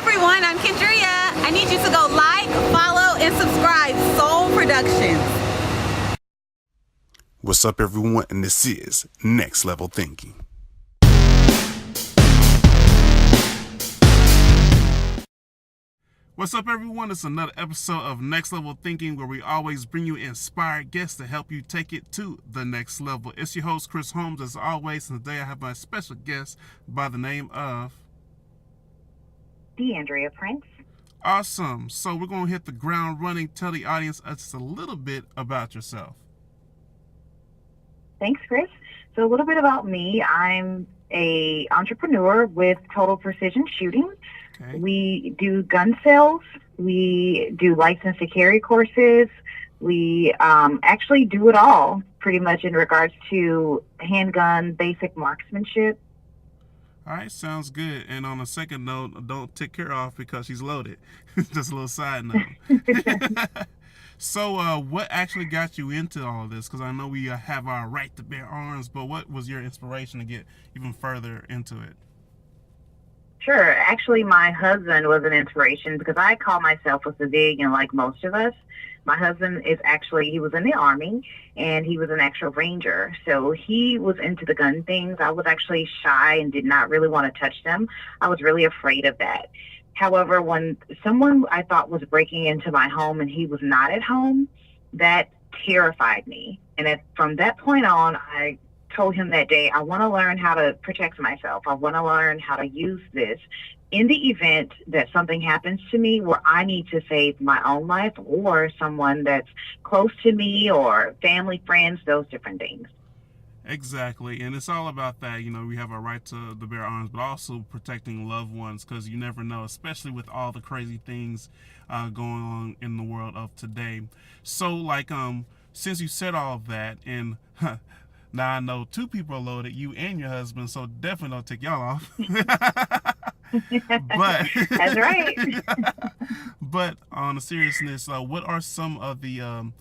everyone, I'm Deandrea. I need you to go like, follow, and subscribe. Soul Productions. What's up, everyone? And this is Next Level Thinking. What's up, everyone? It's another episode of Next Level Thinking, where we always bring you inspired guests to help you take it to the next level. It's your host, Chris Holmes, as always, and today I have my special guest by the name of Deandrea Prince. Awesome. So we're going to hit the ground running. Tell the audience just a little bit about yourself. Thanks, Chris. So a little bit about me. I'm an entrepreneur with Total Precision Shooting. Okay. We do gun sales. We do license to carry courses. We actually do it all pretty much in regards to handgun basic marksmanship. All right, sounds good. And on a second note, don't tick her off because she's loaded. Just a little side note. So what actually got you into all this? Because I know we have our right to bear arms, but what was your inspiration to get even further into it? Sure. Actually, my husband was an inspiration because I call myself a civilian like most of us. My husband he was in the Army, and he was an actual Ranger. So he was into the gun things. I was actually shy and did not really want to touch them. I was really afraid of that. However, when someone I thought was breaking into my home and he was not at home, that terrified me. And from that point on, I told him that day, I want to learn how to protect myself. I want to learn how to use this in the event that something happens to me where I need to save my own life or someone that's close to me or family, friends, those different things. Exactly. And it's all about that. You know, we have our right to bear arms, but also protecting loved ones, because you never know, especially with all the crazy things going on in the world of today. So, since you said all of that, and now I know two people are loaded, you and your husband, so definitely don't take y'all off. But that's right. But on a seriousness, what are some of the,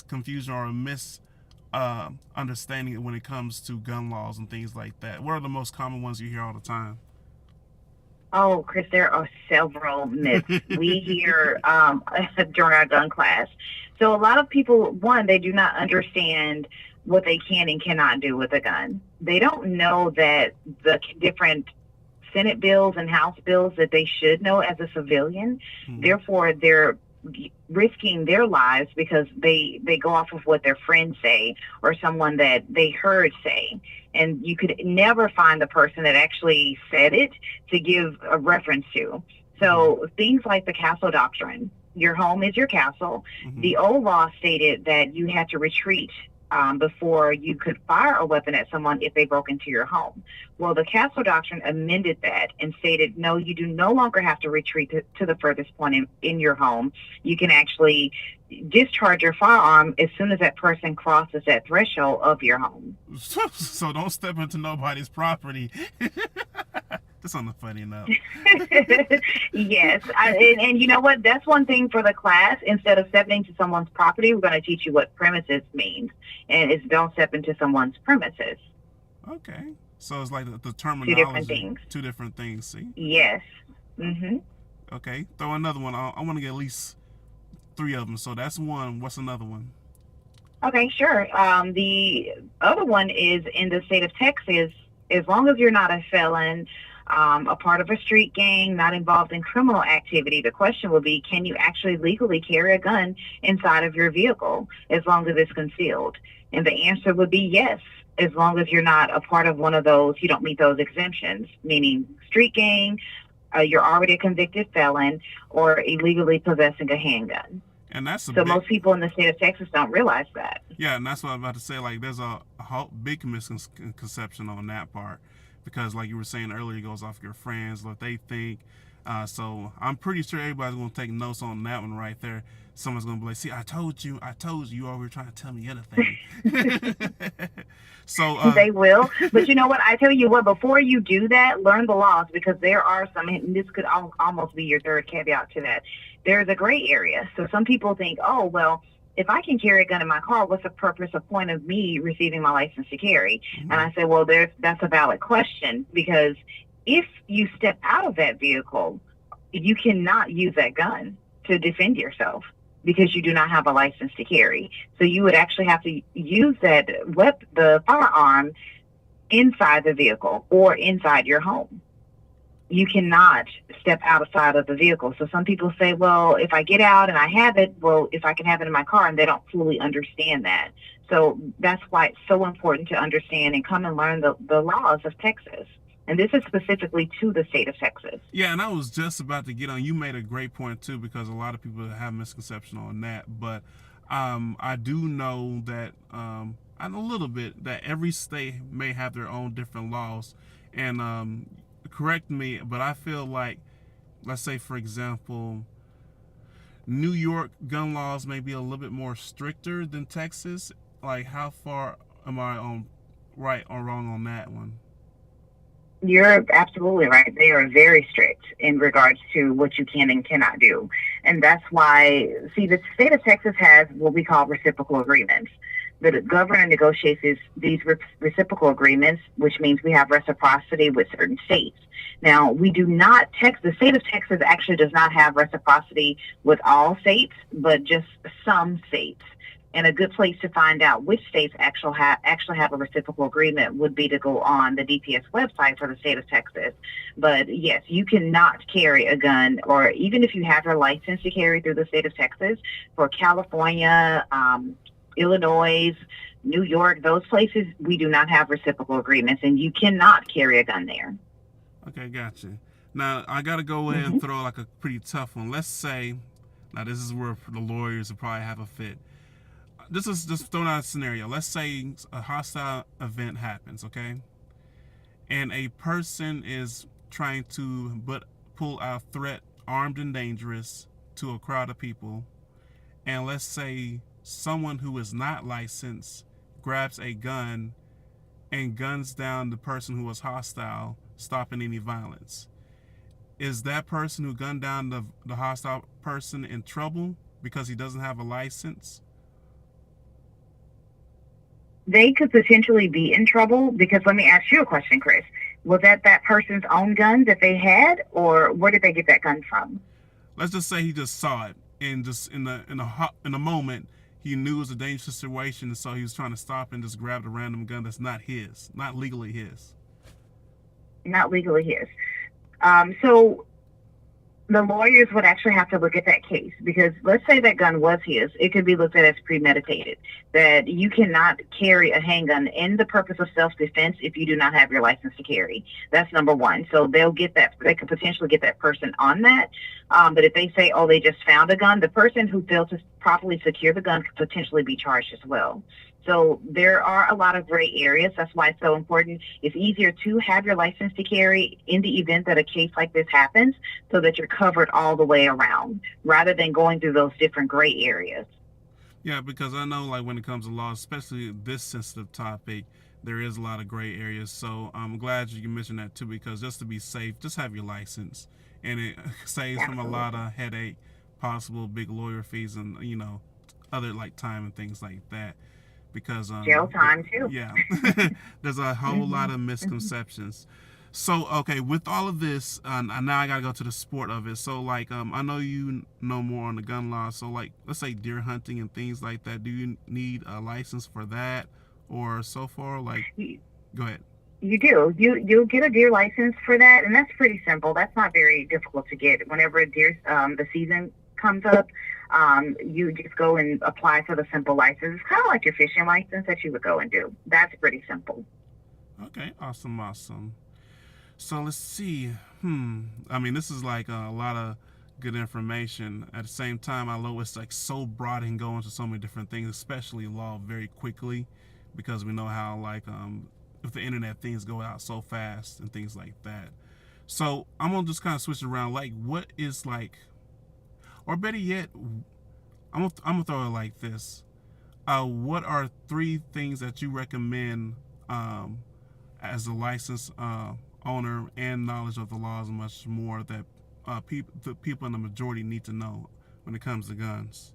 confusion or understanding when it comes to gun laws and things like that? What are the most common ones you hear all the time? Oh, Chris, there are several myths we hear during our gun class. So a lot of people, one, they do not understand what they can and cannot do with a gun. They don't know that the different Senate bills and House bills that they should know as a civilian. Mm-hmm. Therefore, they're risking their lives because they go off of what their friends say or someone that they heard say. And you could never find the person that actually said it to give a reference to. So things like the castle doctrine, your home is your castle. Mm-hmm. The old law stated that you had to retreat before you could fire a weapon at someone if they broke into your home. Well, the Castle Doctrine amended that and stated, no, you do no longer have to retreat to the furthest point in your home. You can actually discharge your firearm as soon as that person crosses that threshold of your home. So don't step into nobody's property. Just on a funny note. Yes. And you know what? That's one thing for the class. Instead of stepping into someone's property, we're going to teach you what premises means. And it's don't step into someone's premises. Okay. So it's like the terminology. Two different things. Two different things, see? Yes. Mm-hmm. Okay. Throw another one. I want to get at least 3 of them. So that's one. What's another one? Okay, sure. The other one is in the state of Texas, as long as you're not a felon, a part of a street gang, not involved in criminal activity, the question will be, can you actually legally carry a gun inside of your vehicle as long as it's concealed? And the answer would be yes, as long as you're not a part of one of those, you don't meet those exemptions, meaning street gang, you're already a convicted felon, or illegally possessing a handgun. And that's most people in the state of Texas don't realize that. Yeah, and that's what I'm about to say. Like, there's a big misconception on that part, because like you were saying earlier, it goes off your friends, what they think. So I'm pretty sure everybody's going to take notes on that one right there. Someone's going to be like, see, I told you over here trying to tell me the other thing. So they will. But you know what? I tell you what, before you do that, learn the laws, because there are some, and this could almost be your third caveat to that. There's a gray area. So some people think, oh, well, if I can carry a gun in my car, what's the purpose or point of me receiving my license to carry? Mm-hmm. And I say, well, that's a valid question, because if you step out of that vehicle you cannot use that gun to defend yourself because you do not have a license to carry. So you would actually have to use the firearm inside the vehicle or inside your home. You cannot step outside of the vehicle. So some people say, well, if I get out and I have it, well, if I can have it in my car, and they don't fully understand that. So that's why it's so important to understand and come and learn the laws of Texas. And this is specifically to the state of Texas. Yeah, and I was just about to get on. You made a great point too, because a lot of people have misconception on that. But I do know that I know a little bit that every state may have their own different laws. And correct me, but I feel like, let's say for example, New York gun laws may be a little bit more stricter than Texas. Like, how far am I on right or wrong on that one? You're absolutely right. They are very strict in regards to what you can and cannot do. And that's why, see, the state of Texas has what we call reciprocal agreements. The governor negotiates these reciprocal agreements, which means we have reciprocity with certain states. Now, we do not, the state of Texas actually does not have reciprocity with all states, but just some states. And a good place to find out which states actually have a reciprocal agreement would be to go on the DPS website for the state of Texas. But yes, you cannot carry a gun, or even if you have your license to carry through the state of Texas, for California, Illinois, New York, those places, we do not have reciprocal agreements, and you cannot carry a gun there. Okay, gotcha. Now, I got to go in and throw like a pretty tough one. Let's say, now this is where the lawyers will probably have a fit. This is just throwing out a scenario. Let's say a hostile event happens, okay? And a person is trying to pull out a threat, armed and dangerous, to a crowd of people. And let's say someone who is not licensed grabs a gun and guns down the person who was hostile, stopping any violence. Is that person who gunned down the hostile person in trouble because he doesn't have a license? They could potentially be in trouble because, let me ask you a question, Chris. Was that person's own gun that they had, or where did they get that gun from? Let's just say he just saw it, and just in a moment, he knew it was a dangerous situation, and so he was trying to stop and just grabbed a random gun that's not his, not legally his. Not legally his. So the lawyers would actually have to look at that case, because let's say that gun was his. It could be looked at as premeditated, that you cannot carry a handgun in the purpose of self-defense if you do not have your license to carry. That's number one. So they'll get that. They could potentially get that person on that. But if they say, oh, they just found a gun, the person who failed to properly secure the gun could potentially be charged as well. So there are a lot of gray areas. That's why it's so important. It's easier to have your license to carry in the event that a case like this happens, so that you're covered all the way around, rather than going through those different gray areas. Yeah, because I know, like, when it comes to law, especially this sensitive topic, there is a lot of gray areas. So I'm glad you mentioned that too, because just to be safe, just have your license, and it saves from a lot of headache, possible big lawyer fees, and other like time and things like that. Because jail time too. Yeah, there's a whole lot of misconceptions. So okay, with all of this, now I gotta go to the sport of it. So like, I know you know more on the gun law. So like, let's say deer hunting and things like that. Do you need a license for that, or so far? Like, go ahead. You do. You'll get a deer license for that, and that's pretty simple. That's not very difficult to get. Whenever the season comes up, you just go and apply for the simple license. It's kind of like your fishing license that you would go and do. That's pretty simple. Okay, awesome. So let's see. I mean, this is like a lot of good information. At the same time, I know it's like so broad and go into so many different things, especially law, very quickly, because we know how like with the internet things go out so fast and things like that. So I'm gonna just kind of switch it around. Like, what is like, or better yet, I'm gonna throw it like this. What are 3 things that you recommend as a licensed owner and knowledge of the laws and much more that the people in the majority need to know when it comes to guns?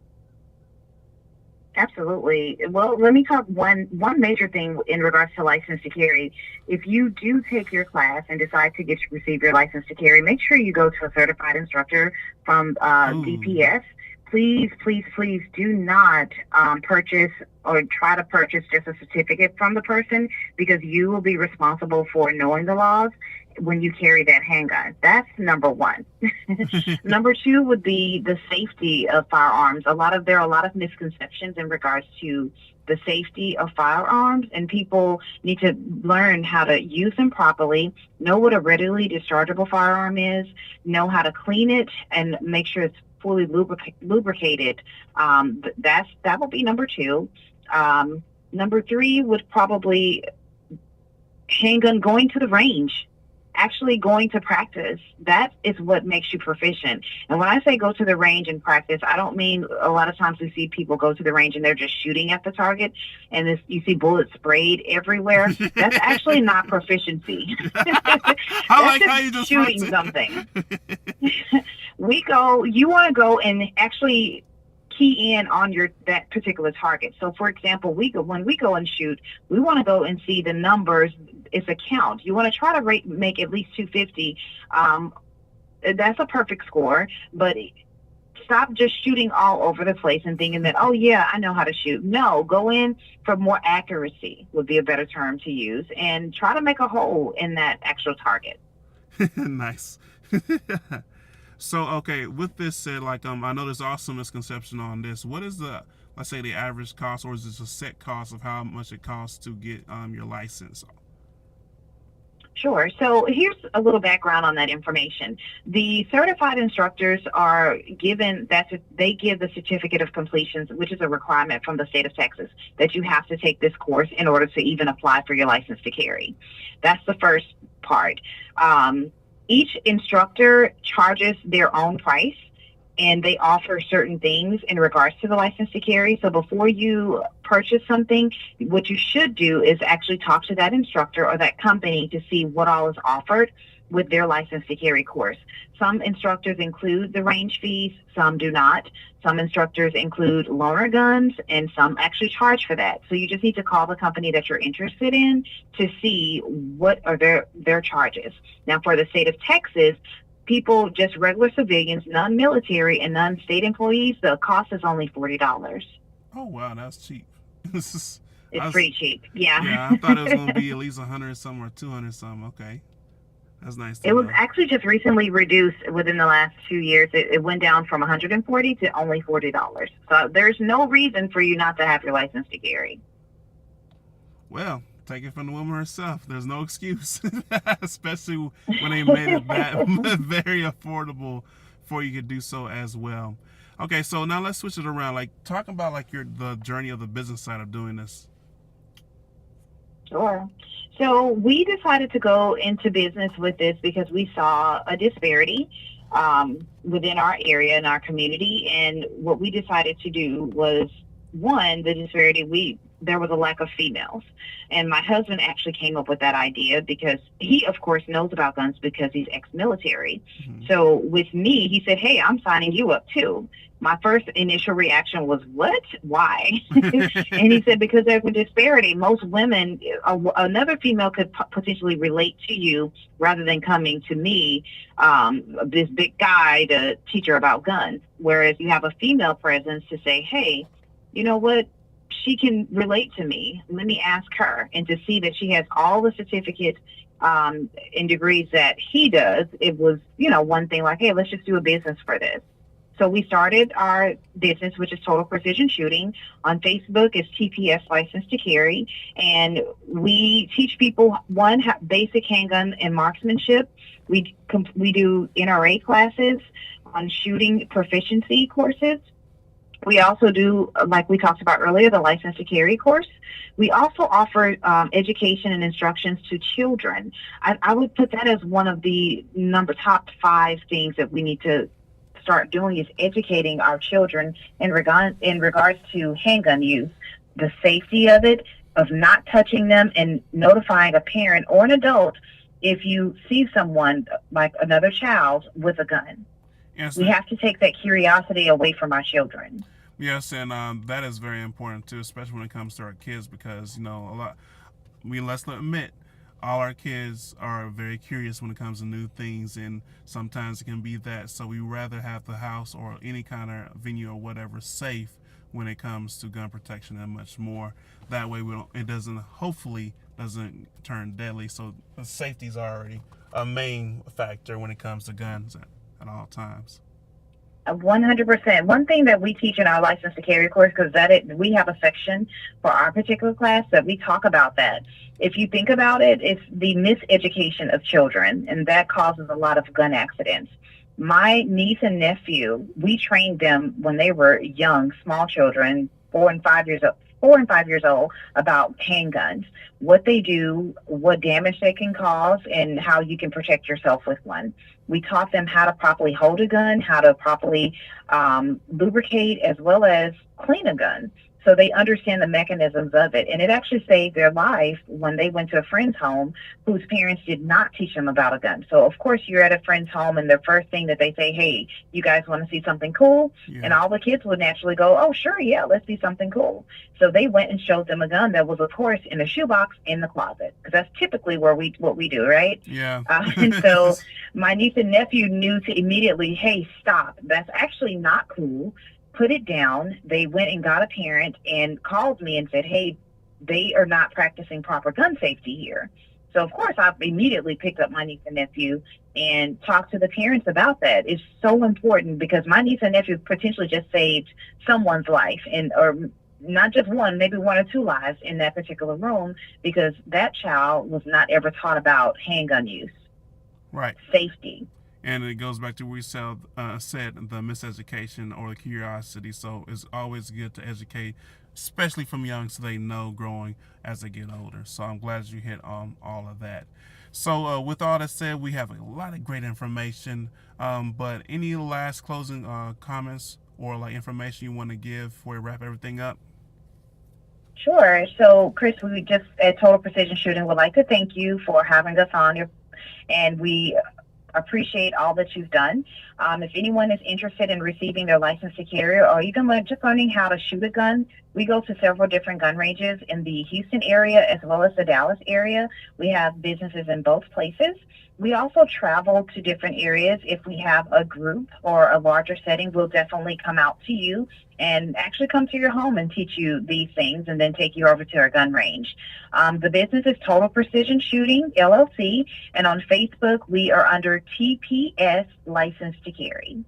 Absolutely. Well, let me talk one major thing in regards to license to carry. If you do take your class and decide to receive your license to carry, make sure you go to a certified instructor from Ooh. DPS. Please, please, please do not purchase or try to purchase just a certificate from the person, because you will be responsible for knowing the laws when you carry that handgun. That's number one. Number two would be the safety of firearms. There are a lot of misconceptions in regards to the safety of firearms, and people need to learn how to use them properly, know what a readily dischargeable firearm is, know how to clean it, and make sure it's fully lubricated. That will be number two. Number three would probably handgun, going to the range, actually going to practice. That is what makes you proficient. And when I say go to the range and practice, I don't mean, a lot of times we see people go to the range and they're just shooting at the target, and you see bullets sprayed everywhere. That's actually not proficiency. I like how you just shooting something. You want to go and actually key in on that particular target. So for example, when we go and shoot, we want to go and see the numbers. It's a count. You want to try to make at least 250. That's a perfect score, but stop just shooting all over the place and thinking that, oh yeah, I know how to shoot. No, go in for more accuracy would be a better term to use, and try to make a hole in that actual target. Nice. So, okay, with this said, like, I know there's also misconception on this. What is let's say the average cost, or is this a set cost of how much it costs to get your license? Sure. So here's a little background on that information. The certified instructors are given they give the certificate of completion, which is a requirement from the state of Texas, that you have to take this course in order to even apply for your license to carry. That's the first part. Each instructor charges their own price, and they offer certain things in regards to the license to carry. So before you purchase something, what you should do is actually talk to that instructor or that company to see what all is offered with their license to carry course. Some instructors include the range fees, some do not. Some instructors include loaner guns, and some actually charge for that. So you just need to call the company that you're interested in to see what are their charges. Now, for the state of Texas, people, just regular civilians, non-military and non-state employees, the cost is only $40. Oh wow, that's cheap. It's pretty cheap. Yeah. Yeah, I thought it was going to be at least 100 some or 200 some. Okay, that's nice. It was actually just recently reduced within the last 2 years. It went down from $140 to only $40. So there's no reason for you not to have your license to carry. Well, take it from the woman herself. There's no excuse, especially when they made it that very affordable for you to do so as well. Okay, so now let's switch it around. Like, talk about like the journey of the business side of doing this. Sure. So we decided to go into business with this because we saw a disparity within our area and our community. And what we decided to do was, one, the disparity, there was a lack of females. And my husband actually came up with that idea because he, of course, knows about guns because he's ex-military. Mm-hmm. So with me, he said, hey, I'm signing you up too. My first initial reaction was, what? Why? And he said, because there's a disparity. Most women, another female could potentially relate to you rather than coming to me, this big guy, to teach her about guns. Whereas you have a female presence to say, hey, you know what? She can relate to me. Let me ask her. And to see that she has all the certificates and degrees that he does, it was, one thing like, hey, let's just do a business for this. So we started our business, which is Total Precision Shooting. On Facebook, it's TPS License to Carry. And we teach people, one, basic handgun and marksmanship. We do NRA classes on shooting proficiency courses. We also do, like we talked about earlier, the license to carry course. We also offer education and instructions to children. I would put that as one of the top 5 things that we need to start doing, is educating our children in regards to handgun use, the safety of it, of not touching them, and notifying a parent or an adult if you see someone, like another child, with a gun. Yes, we have to take that curiosity away from our children. Yes, and that is very important too, especially when it comes to our kids, because let's admit, all our kids are very curious when it comes to new things, and sometimes it can be that. So we rather have the house or any kind of venue or whatever safe when it comes to gun protection and much more. That way, it doesn't, hopefully, doesn't turn deadly. So the safety is already a main factor when it comes to guns at all times. 100%. One thing that we teach in our license to carry course, because we have a section for our particular class that we talk about that. If you think about it, it's the miseducation of children, and that causes a lot of gun accidents. My niece and nephew, we trained them when they were young, small children, 4 and 5 years old, about handguns, what they do, what damage they can cause, and how you can protect yourself with one. We taught them how to properly hold a gun, how to properly lubricate, as well as clean a gun. So they understand the mechanisms of it. And it actually saved their life when they went to a friend's home whose parents did not teach them about a gun. So, of course, you're at a friend's home, and the first thing that they say, hey, you guys want to see something cool? Yeah. And all the kids would naturally go, oh, sure, yeah, let's see something cool. So they went and showed them a gun that was, of course, in a shoebox in the closet, because that's typically what we do, right? Yeah. And so my niece and nephew knew to immediately, hey, stop. That's actually not cool. Put it down. They went and got a parent and called me and said, hey, they are not practicing proper gun safety here. So, of course, I immediately picked up my niece and nephew and talked to the parents about that. It's so important, because my niece and nephew potentially just saved someone's life, or not just one, maybe 1 or 2 lives in that particular room, because that child was not ever taught about handgun use. Right. Safety. And it goes back to what we said, the miseducation or the curiosity. So it's always good to educate, especially from young, so they know growing as they get older. So I'm glad you hit on all of that. So with all that said, we have a lot of great information. But any last closing comments or like information you want to give before we wrap everything up? Sure. So, Chris, we just at Total Precision Shooting would like to thank you for having us on and we appreciate all that you've done. If anyone is interested in receiving their license to carry, or even just learning how to shoot a gun, we go to several different gun ranges in the Houston area as well as the Dallas area. We have businesses in both places. We also travel to different areas. If we have a group or a larger setting, we'll definitely come out to you and actually come to your home and teach you these things, and then take you over to our gun range. The business is Total Precision Shooting, LLC, and on Facebook, we are under TPS License to Carry.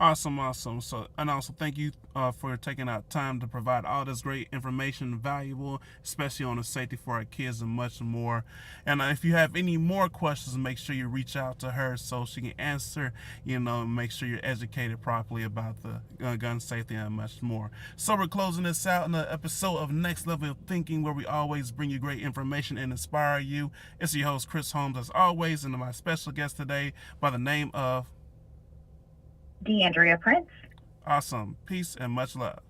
Awesome. So, and also thank you for taking out time to provide all this great information, valuable, especially on the safety for our kids and much more. And if you have any more questions, make sure you reach out to her so she can answer, make sure you're educated properly about the gun safety and much more. So we're closing this out in the episode of Next Level Thinking, where we always bring you great information and inspire you. It's your host, Chris Holmes, as always, and my special guest today by the name of Deandrea Prince. Awesome. Peace and much love.